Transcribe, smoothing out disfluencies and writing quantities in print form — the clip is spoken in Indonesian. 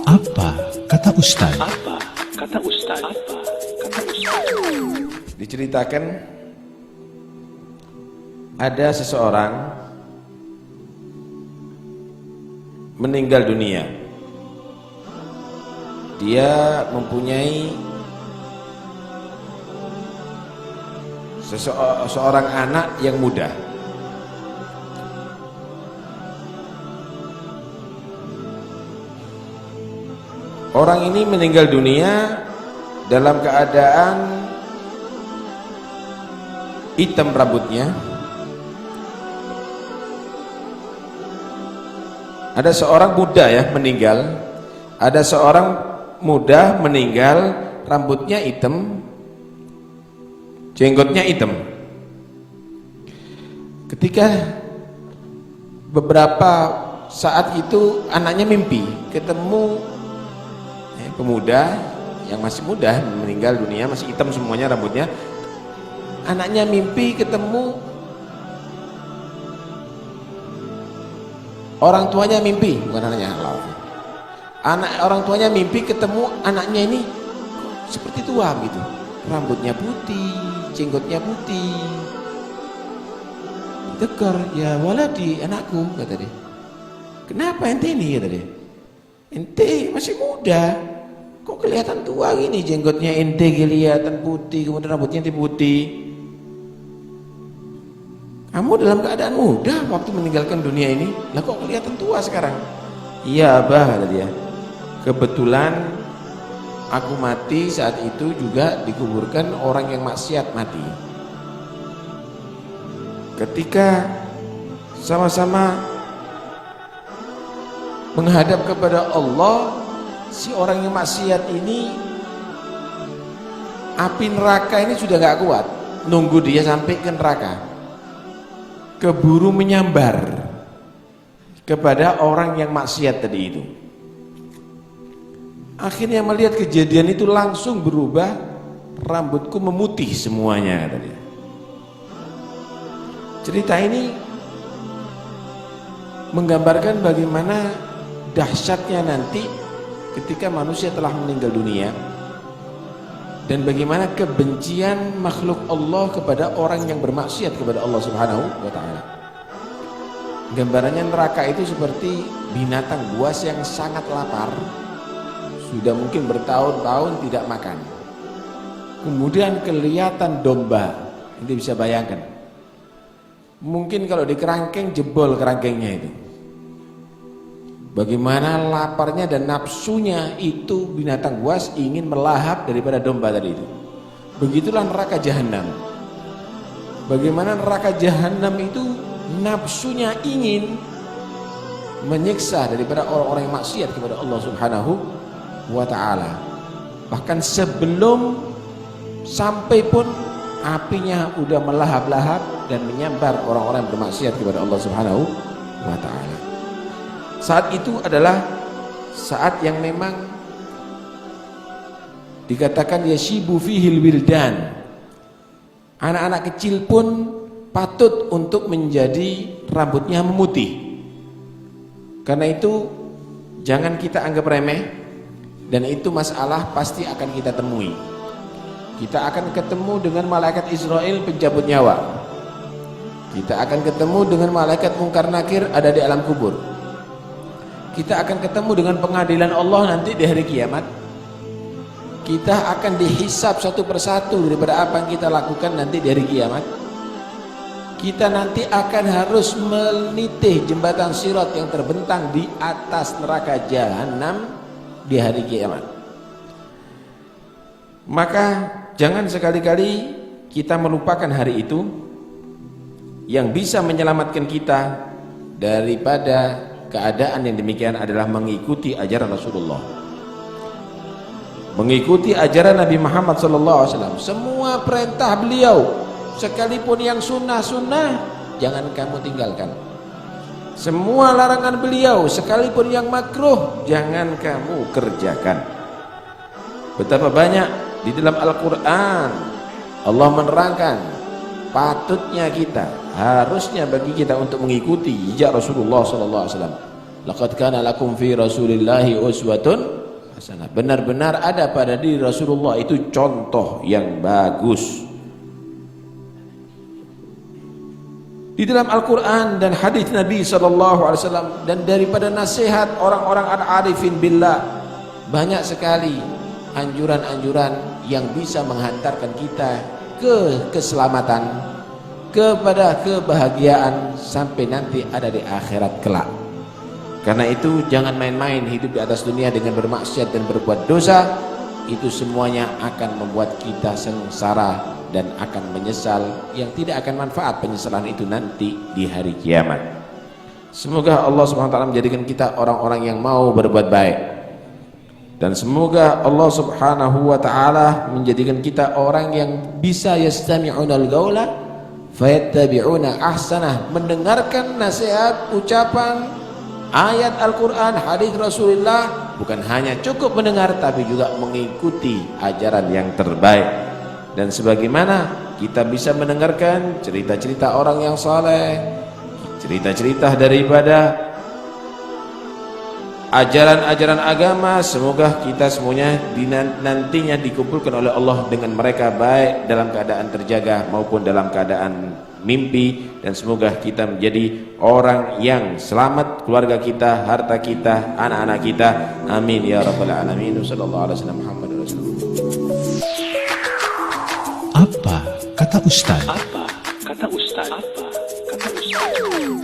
Apa kata Ustaz? Apa kata Ustaz? Apa kata Ustaz? Diceritakan ada seseorang meninggal dunia. Dia mempunyai seorang anak yang muda. Orang ini meninggal dunia dalam keadaan hitam rambutnya. Ada seorang muda ya meninggal. Ada seorang muda meninggal, rambutnya hitam, jenggotnya hitam. Ketika beberapa saat itu anaknya mimpi ketemu pemuda yang masih muda meninggal dunia, masih hitam semuanya rambutnya. Anaknya mimpi ketemu orang tuanya, mimpi bukan anaknya, orang tuanya mimpi ketemu anaknya ini seperti tua gitu, rambutnya putih, jenggotnya putih. Tegur, ya waladi, anakku, kata dia. Kenapa ente ini, kata dia. Ente masih muda, kok kelihatan tua gini, jenggotnya ente kelihatan putih, kemudian rambutnya ente putih. Kamu dalam keadaan muda waktu meninggalkan dunia ini, lah kok kelihatan tua sekarang? Iya abah, kata dia. Kebetulan aku mati saat itu juga dikuburkan orang yang maksiat mati. Ketika sama-sama menghadap kepada Allah, si orang yang maksiat ini, api neraka ini sudah gak kuat, nunggu dia sampai ke neraka, keburu menyambar kepada orang yang maksiat tadi itu. Akhirnya melihat kejadian itu langsung berubah, rambutku memutih semuanya, kata dia. Cerita ini menggambarkan bagaimana dahsyatnya nanti ketika manusia telah meninggal dunia, dan bagaimana kebencian makhluk Allah kepada orang yang bermaksiat kepada Allah Subhanahu wa ta'ala. Gambarannya neraka itu seperti binatang buas yang sangat lapar, sudah mungkin bertahun-tahun tidak makan. Kemudian kelihatan domba, Anda bisa bayangkan. Mungkin kalau di kerangkeng jebol kerangkengnya itu. Bagaimana laparnya dan nafsunya itu binatang buas ingin melahap daripada domba tadi itu. Begitulah neraka jahanam. Bagaimana neraka jahanam itu nafsunya ingin menyiksa daripada orang-orang yang maksiat kepada Allah Subhanahu wa ta'ala. Bahkan sebelum sampai pun apinya udah melahap-lahap dan menyambar orang-orang yang bermaksiat kepada Allah Subhanahu wa ta'ala. Saat itu adalah saat yang memang dikatakan yashibu fihil wildan. Anak-anak kecil pun patut untuk menjadi rambutnya memutih. Karena itu jangan kita anggap remeh, dan itu masalah pasti akan kita temui. Kita akan ketemu dengan malaikat Israel pencabut nyawa. Kita akan ketemu dengan malaikat Munkar Nakir ada di alam kubur. Kita akan ketemu dengan pengadilan Allah nanti di hari kiamat. Kita akan dihisab satu persatu daripada apa yang kita lakukan nanti di hari kiamat. Kita nanti akan harus menitih jembatan sirat yang terbentang di atas neraka jahanam di hari kiamat. Maka jangan sekali-kali kita melupakan hari itu. Yang bisa menyelamatkan kita daripada keadaan yang demikian adalah mengikuti ajaran Rasulullah, mengikuti ajaran Nabi Muhammad SAW. Semua perintah beliau, sekalipun yang sunnah-sunnah, jangan kamu tinggalkan. Semua larangan beliau, sekalipun yang makruh, jangan kamu kerjakan. Betapa banyak di dalam Al-Quran Allah menerangkan patutnya kita, harusnya bagi kita untuk mengikuti jejak Rasulullah SAW. Laqad kana lakum fi Rasulillahi uswatun hasanah. Benar-benar ada pada diri Rasulullah itu contoh yang bagus. Di dalam Al-Quran dan hadis Nabi SAW dan daripada nasihat orang-orang al-arifin billah, banyak sekali anjuran-anjuran yang bisa menghantarkan kita ke keselamatan, kepada kebahagiaan sampai nanti ada di akhirat kelak. Karena itu jangan main-main hidup di atas dunia dengan bermaksiat dan berbuat dosa. Itu semuanya akan membuat kita sengsara dan akan menyesal, yang tidak akan manfaat penyesalan itu nanti di hari kiamat. Semoga Allah SWT menjadikan kita orang-orang yang mau berbuat baik, dan semoga Allah Subhanahu wa taala menjadikan kita orang yang bisa yastami'una al-qaula fayattabi'una ahsanah, mendengarkan nasihat, ucapan, ayat Al-Quran, hadis Rasulullah, bukan hanya cukup mendengar tapi juga mengikuti ajaran yang terbaik. Dan sebagaimana kita bisa mendengarkan cerita-cerita orang yang saleh, cerita-cerita daripada ajaran-ajaran agama, semoga kita semuanya nantinya dikumpulkan oleh Allah dengan mereka, baik dalam keadaan terjaga maupun dalam keadaan mimpi, dan semoga kita menjadi orang yang selamat, keluarga kita, harta kita, anak-anak kita. Amin ya rabbal alamin. Sallallahu alaihi wasallam Muhammadur Rasulullah. Apa kata Ustaz? Apa kata Ustaz? Apa kata Ustaz?